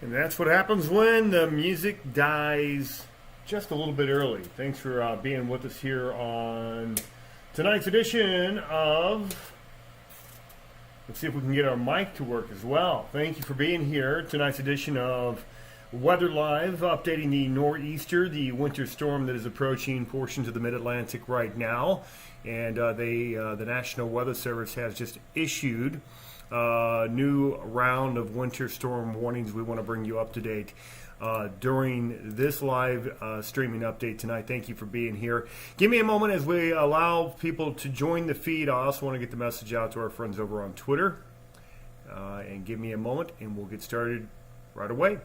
And that's what happens when the music dies just a little bit early. Thanks for being with us here on tonight's edition of... Let's see if we can get our mic to work as well. Thank you for being here. Tonight's edition of WxLive, updating the nor'easter, the winter storm that is approaching portions of the mid-Atlantic right now. And the National Weather Service has just issued a new round of winter storm warnings. We want to bring you up to date during this live streaming update tonight. Thank you for being here. Give me a moment as we allow people to join the feed. I also want to get the message out to our friends over on Twitter. And give me a moment and we'll get started right away.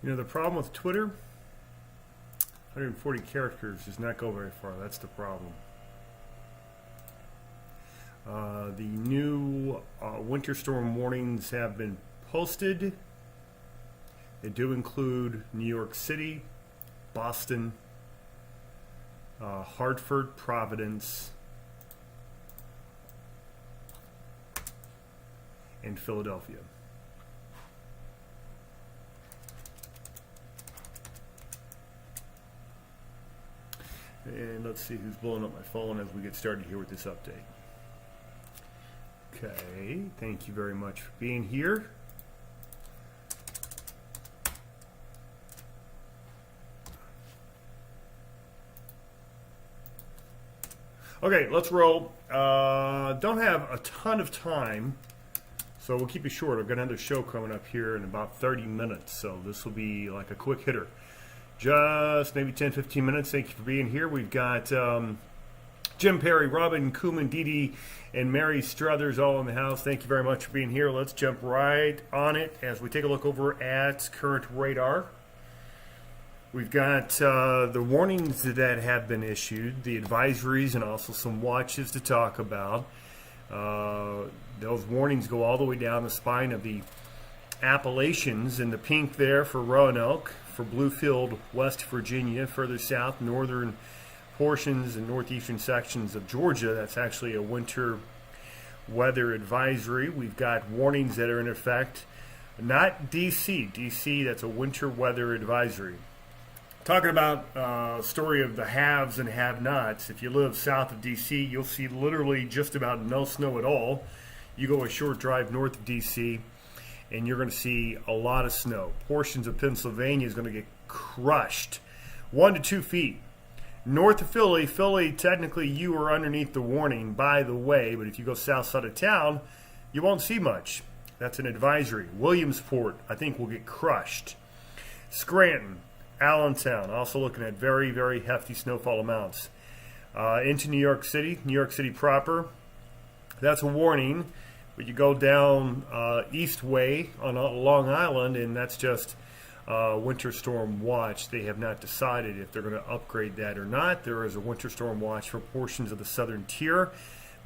You know, the problem with Twitter, 140 characters does not go very far. That's the problem. The new winter storm warnings have been posted. They do include New York City, Boston, Hartford, Providence, and Philadelphia. And let's see who's blowing up my phone as we get started here with this update. Okay, thank you very much for being here. Okay, let's roll. Don't have a ton of time, so we'll keep it short. I've got another show coming up here in about 30 minutes, so this will be like a quick hitter. Just maybe 10-15 minutes. Thank you for being here. We've got Jim Perry, Robin Kuhlman, Dee Dee, and Mary Struthers all in the house. Thank you very much for being here. Let's jump right on it as we take a look over at current radar. We've got the warnings that have been issued, the advisories, and also some watches to talk about. Those warnings go all the way down the spine of the Appalachians, in the pink there for Roanoke, for Bluefield, West Virginia, further south, northern portions and northeastern sections of Georgia. That's actually a winter weather advisory. We've got warnings that are in effect. Not D.C. D.C., that's a winter weather advisory. Talking about story of the haves and have-nots. If you live south of D.C., you'll see literally just about no snow at all. You go a short drive north of D.C., and you're going to see a lot of snow. Portions of Pennsylvania is going to get crushed. 1 to 2 feet. North of Philly, technically you are underneath the warning, by the way, but if you go south side of town, you won't see much. That's an advisory. Williamsport, I think, will get crushed. Scranton, Allentown, also looking at very, very hefty snowfall amounts. Into New York City proper, that's a warning. But you go down East Way on Long Island, and that's just winter storm watch. They have not decided if they're going to upgrade that or not. There is a winter storm watch for portions of the southern tier.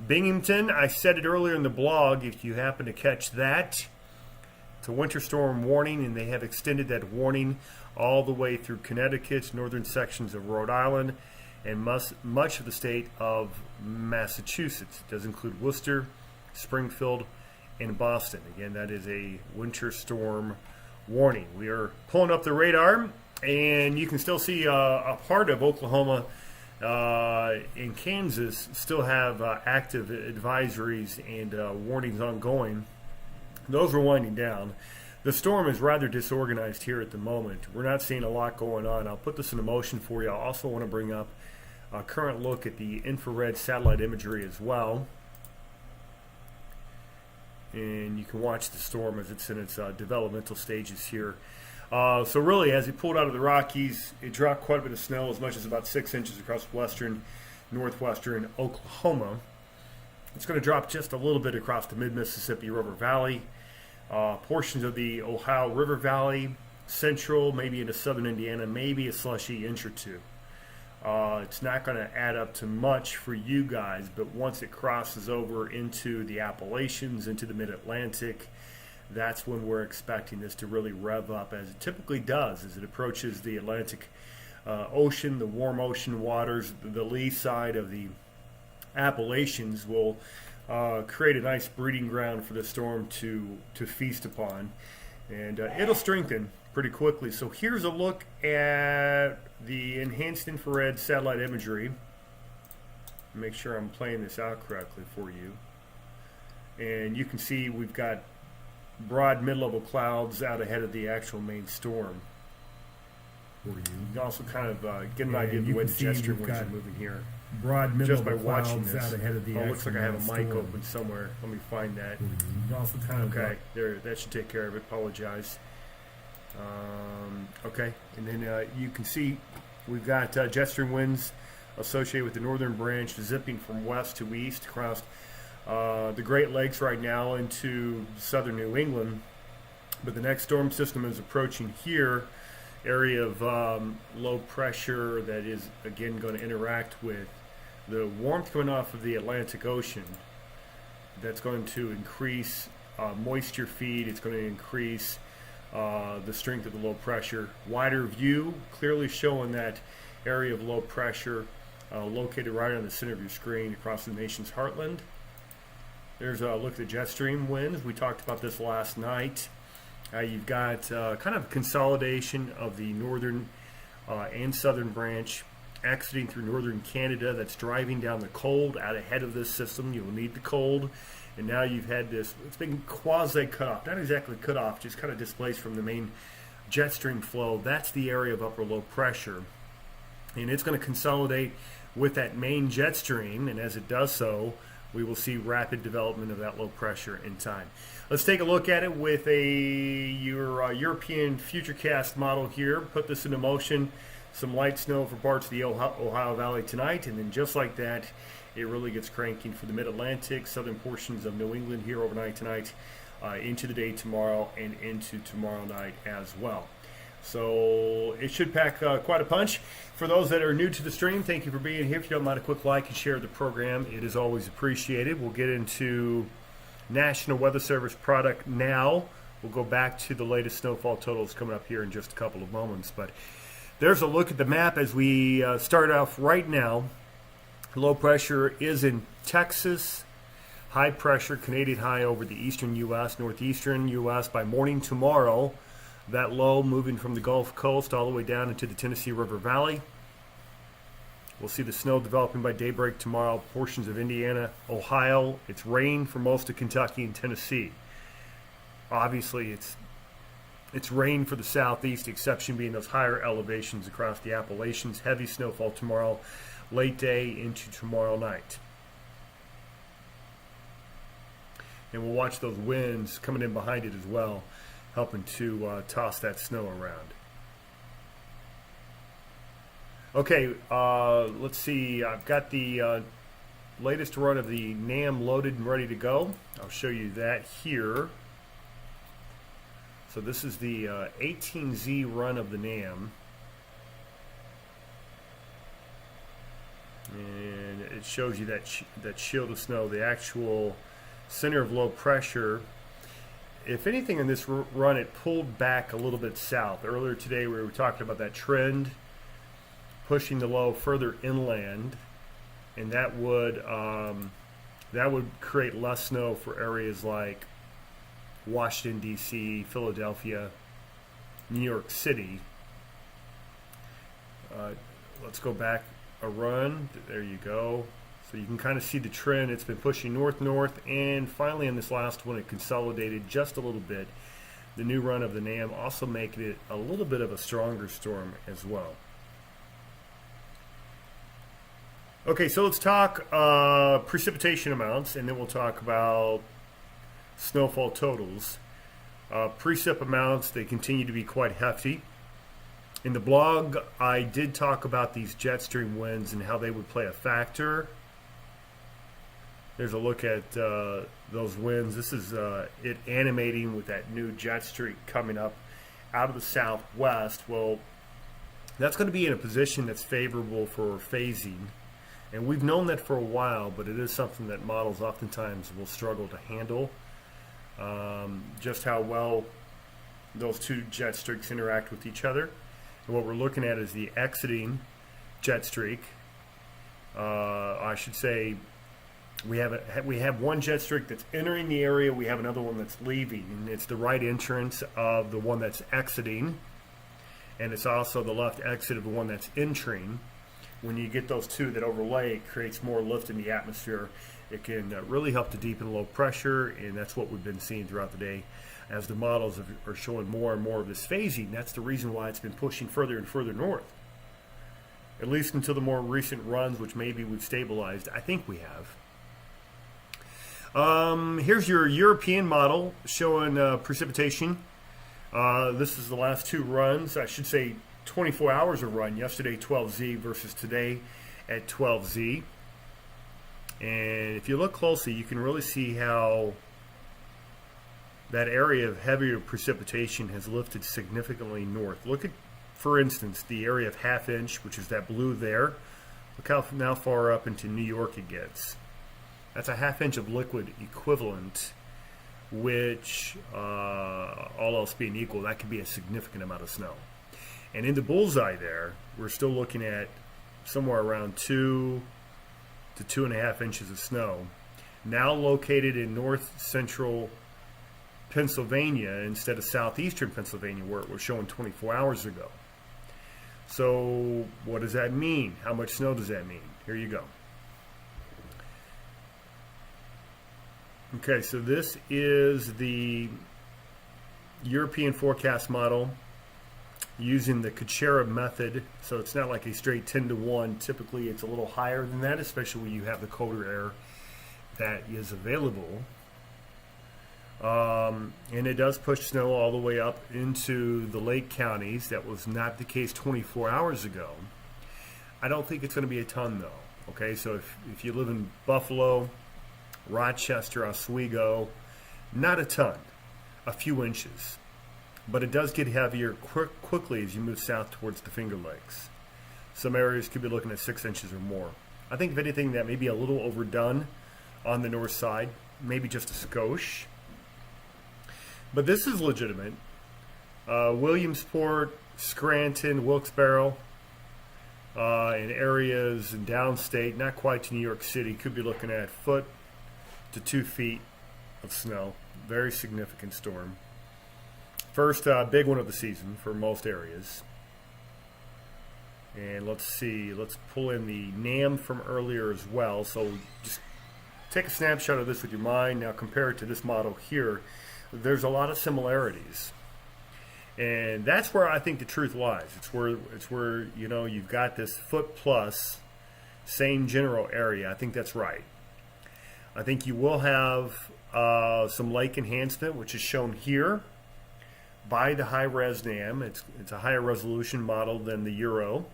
Binghamton, I said it earlier in the blog, if you happen to catch that, it's a winter storm warning, and they have extended that warning all the way through Connecticut, northern sections of Rhode Island, and much of the state of Massachusetts. It does include Worcester, Springfield, and Boston. Again, that is a winter storm warning. We are pulling up the radar, and you can still see a part of Oklahoma and Kansas still have active advisories and warnings ongoing. Those are winding down. The storm is rather disorganized here at the moment. We're not seeing a lot going on. I'll put this in motion for you. I also want to bring up a current look at the infrared satellite imagery as well. And you can watch the storm as it's in its developmental stages here. So really, as it pulled out of the Rockies, it dropped quite a bit of snow, as much as about 6 inches across western, northwestern Oklahoma. It's going to drop just a little bit across the mid-Mississippi River Valley, portions of the Ohio River Valley, central, maybe into southern Indiana, maybe a slushy inch or two. It's not going to add up to much for you guys, but once it crosses over into the Appalachians, into the mid-Atlantic, that's when we're expecting this to really rev up, as it typically does as it approaches the Atlantic Ocean, the warm ocean waters. The lee side of the Appalachians will create a nice breeding ground for the storm to feast upon, and it'll strengthen pretty quickly. So here's a look at the enhanced infrared satellite imagery. Make sure I'm playing this out correctly for you. And you can see we've got broad mid-level clouds out ahead of the actual main storm. You can also kind of get an idea of the way the jet stream winds are moving here. Broad Just by clouds watching this. out ahead of the Looks like I have a mic storm. open somewhere. Let me find that. Also kind of Okay, there. That should take care of it. Apologize. Okay, and then you can see we've got jet stream winds associated with the northern branch zipping from west to east across the Great Lakes right now into southern New England. But the next storm system is approaching here, area of low pressure that is again going to interact with the warmth coming off of the Atlantic Ocean. That's going to increase moisture feed. It's going to increase the strength of the low pressure. Wider view clearly showing that area of low pressure located right on the center of your screen across the nation's heartland. There's a look at the jet stream winds. We talked about this last night. You've got kind of consolidation of the northern and southern branch exiting through northern Canada. That's driving down the cold out ahead of this system. You'll need the cold. And now you've had this, it's been quasi-cut off. Not exactly cut off, just kind of displaced from the main jet stream flow. That's the area of upper low pressure. And it's going to consolidate with that main jet stream. And as it does so, we will see rapid development of that low pressure in time. Let's take a look at it with your European Futurecast model here. Put this into motion. Some light snow for parts of the Ohio Valley tonight, and then just like that, it really gets cranking for the mid-Atlantic, southern portions of New England here overnight tonight, into the day tomorrow, and into tomorrow night as well. So it should pack quite a punch. For those that are new to the stream, thank you for being here. If you don't mind a quick like and share the program, it is always appreciated. We'll get into National Weather Service product now. We'll go back to the latest snowfall totals coming up here in just a couple of moments. But there's a look at the map as we start off right now. Low pressure is in Texas. High pressure, Canadian high over the eastern U.S., northeastern U.S. by morning tomorrow. That low moving from the Gulf Coast all the way down into the Tennessee River Valley. We'll see the snow developing by daybreak tomorrow. Portions of Indiana, Ohio. It's rain for most of Kentucky and Tennessee. Obviously, it's rain for the southeast, exception being those higher elevations across the Appalachians. Heavy snowfall tomorrow, late day into tomorrow night. And we'll watch those winds coming in behind it as well, helping to toss that snow around. Okay, let's see. I've got the latest run of the NAM loaded and ready to go. I'll show you that here. So this is the 18Z run of the NAM. And it shows you that shield of snow, the actual center of low pressure. If anything in this run, it pulled back a little bit south. Earlier today we were talking about that trend pushing the low further inland, and that would create less snow for areas like Washington, D.C., Philadelphia, New York City. Let's go back a run. There you go. So you can kind of see the trend. It's been pushing north-north, and finally in this last one it consolidated just a little bit. The new run of the NAM also making it a little bit of a stronger storm as well. Okay, so let's talk precipitation amounts, and then we'll talk about snowfall totals. Precip amounts, they continue to be quite hefty. In the blog, I did talk about these jet stream winds and how they would play a factor. There's a look at those winds. This is it animating with that new jet stream coming up out of the southwest. Well, that's going to be in a position that's favorable for phasing. And we've known that for a while, but it is something that models oftentimes will struggle to handle. Just how well those two jet streaks interact with each other. And what we're looking at is the exiting jet streak. I should say we have one jet streak that's entering the area. We have another one that's leaving. And it's the right entrance of the one that's exiting. And it's also the left exit of the one that's entering. When you get those two that overlay, it creates more lift in the atmosphere. It can really help to deepen low pressure, and that's what we've been seeing throughout the day. As the models are showing more and more of this phasing, that's the reason why it's been pushing further and further north. At least until the more recent runs, which maybe we've stabilized. I think we have. Here's your European model showing precipitation. This is the last two runs. I should say 24 hours of run. Yesterday 12Z versus today at 12Z. And if you look closely, you can really see how that area of heavier precipitation has lifted significantly north. Look at, for instance, the area of half inch, which is that blue there. Look how far up into New York it gets. That's a half inch of liquid equivalent, which, all else being equal, that could be a significant amount of snow. And in the bullseye there, we're still looking at somewhere around 2 to 2.5 inches of snow. Now located in north central Pennsylvania instead of southeastern Pennsylvania, where it was showing 24 hours ago. So what does that mean? How much snow does that mean? Here you go. Okay, so this is the European forecast model using the Kuchera method. So it's not like a straight 10 to 1. Typically it's a little higher than that, especially when you have the colder air that is available. And it does push snow all the way up into the lake counties. That was not the case 24 hours ago. I don't think it's going to be a ton though. Okay, so if you live in Buffalo, Rochester, Oswego, not a ton, a few inches. But it does get heavier quickly as you move south towards the Finger Lakes. Some areas could be looking at 6 inches or more. I think if anything, that may be a little overdone on the north side, maybe just a skosh. But this is legitimate. Williamsport, Scranton, Wilkes-Barre, in areas in downstate, not quite to New York City, could be looking at 1 foot to 2 feet of snow. Very significant storm. First big one of the season for most areas. And let's see, let's pull in the NAM from earlier as well. So just take a snapshot of this with your mind. Now compare it to this model here. There's a lot of similarities. And that's where I think the truth lies. It's where you know, you've got this foot plus, same general area. I think that's right. I think you will have some lake enhancement, which is shown here by the high-res NAM. It's a higher resolution model than the Euro,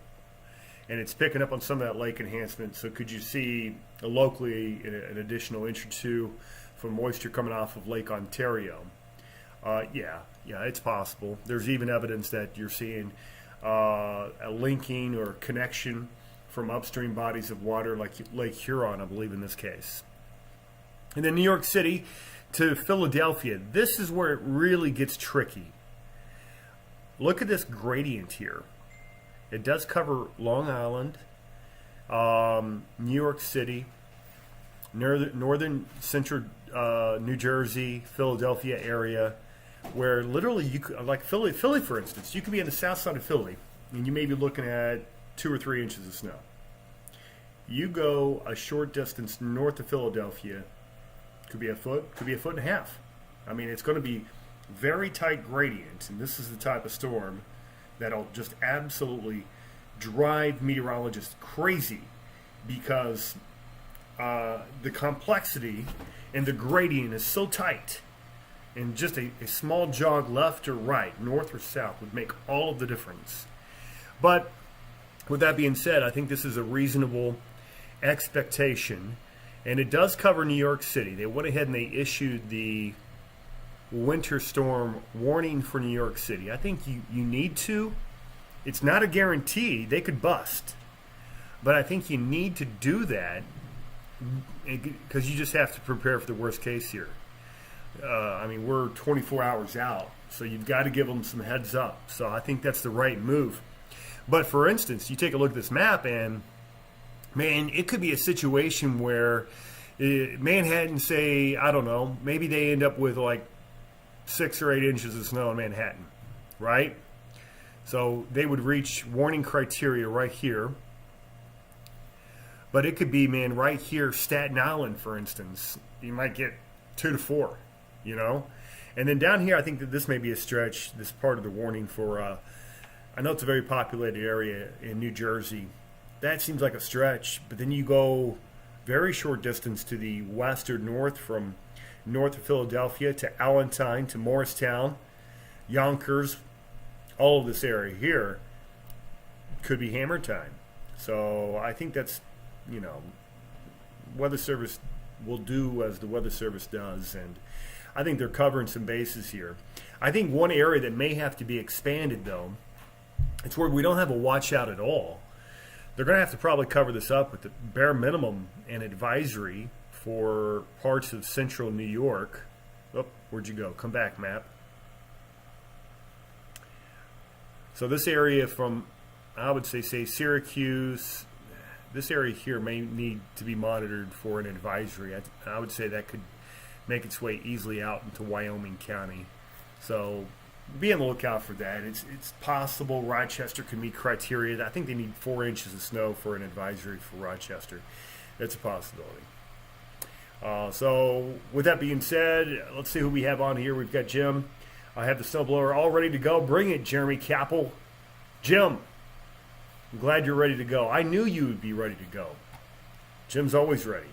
and it's picking up on some of that lake enhancement. So could you see locally an additional inch or two from moisture coming off of Lake Ontario? Yeah, it's possible. There's even evidence that you're seeing a linking or connection from upstream bodies of water like Lake Huron, I believe in this case. And then New York City to Philadelphia. This is where it really gets tricky. Look at this gradient here. It does cover Long Island, New York City, northern central New Jersey, Philadelphia area, where literally you could, like Philly for instance, you could be on the south side of Philly and you may be looking at 2 or 3 inches of snow. You go a short distance north of Philadelphia, could be a foot, could be a foot and a half. I mean, it's going to be very tight gradients, and this is the type of storm that'll just absolutely drive meteorologists crazy because the complexity and the gradient is so tight, and just a small jog left or right, north or south, would make all of the difference. But with that being said, I think this is a reasonable expectation, and it does cover New York City. They went ahead and they issued the winter storm warning for New York City. I think you need to. It's not a guarantee. They could bust. But I think you need to do that because you just have to prepare for the worst case here. I mean, we're 24 hours out, so you've got to give them some heads up. So I think that's the right move. But for instance, you take a look at this map and, man, it could be a situation where Manhattan, say, I don't know, maybe they end up with like 6 or 8 inches of snow in Manhattan, right? So they would reach warning criteria right here. But it could be, man, right here, Staten Island, for instance. You might get 2 to 4, you know? And then down here, I think that this may be a stretch, this part of the warning for, I know it's a very populated area in New Jersey. That seems like a stretch, but then you go very short distance to the west or north, from north of Philadelphia to Allentown to Morristown, Yonkers, all of this area here could be hammer time. So I think that's, you know, Weather Service will do as the Weather Service does, and I think they're covering some bases here. I think one area that may have to be expanded, though, it's where we don't have a watch out at all. They're going to have to probably cover this up with the bare minimum an advisory for parts of central New York. Oh, where'd you go? Come back, map. So this area from, I would say Syracuse, this area here may need to be monitored for an advisory. I would say that could make its way easily out into Wyoming County. So be on the lookout for that. It's possible Rochester could meet criteria. I think they need 4 inches of snow for an advisory for Rochester. It's a possibility. So with that being said, let's see who we have on here. We've got Jim. I have the snowblower all ready to go. Bring it, Jeremy Capel. Jim, I'm glad you're ready to go. I knew you would be ready to go. Jim's always ready.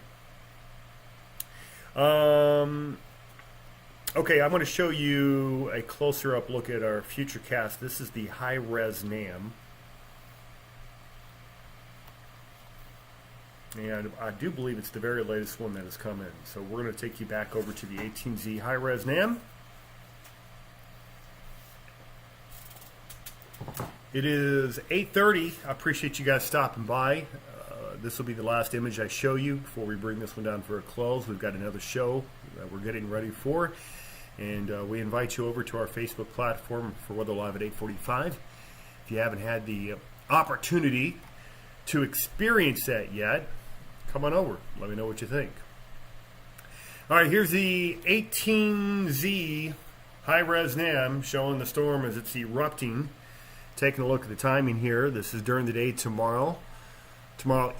Okay, I'm going to show you a closer up look at our future cast. This is the high-res NAM. And I do believe it's the very latest one that has come in. So we're going to take you back over to the 18Z high-res NAM. It is 8:30. I appreciate you guys stopping by. This will be the last image I show you before we bring this one down for a close. We've got another show that we're getting ready for. And we invite you over to our Facebook platform for Weather Live at 8:45. If you haven't had the opportunity to experience that yet, come on over. Let me know what you think. All right, here's the 18Z high-res NAM showing the storm as it's erupting. Taking a look at the timing here. This is during the day tomorrow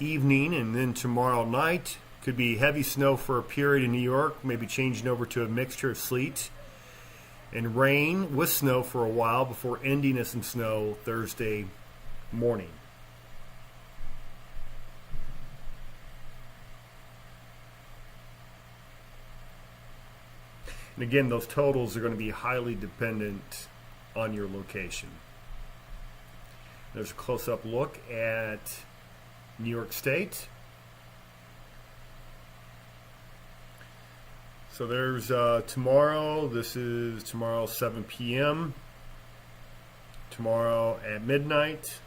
evening, and then tomorrow night. Could be heavy snow for a period in New York, maybe changing over to a mixture of sleet and rain with snow for a while before ending in some snow Thursday morning. And again, those totals are going to be highly dependent on your location. There's a close-up look at New York State. So there's tomorrow. This is tomorrow 7 p.m. Tomorrow at midnight.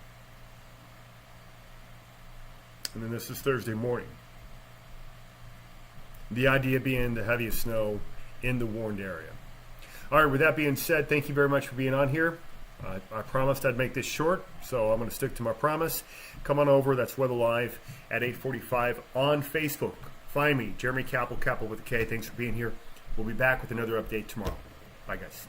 And then this is Thursday morning. The idea being the heaviest snow in the warned area. All right, with that being said, thank you very much for being on here. I promised I'd make this short, so I'm going to stick to my promise. Come on over. That's Weather Live at 8:45 on Facebook. Find me, Jeremy Capel, Capel with a K. Thanks for being here. We'll be back with another update tomorrow. Bye, guys.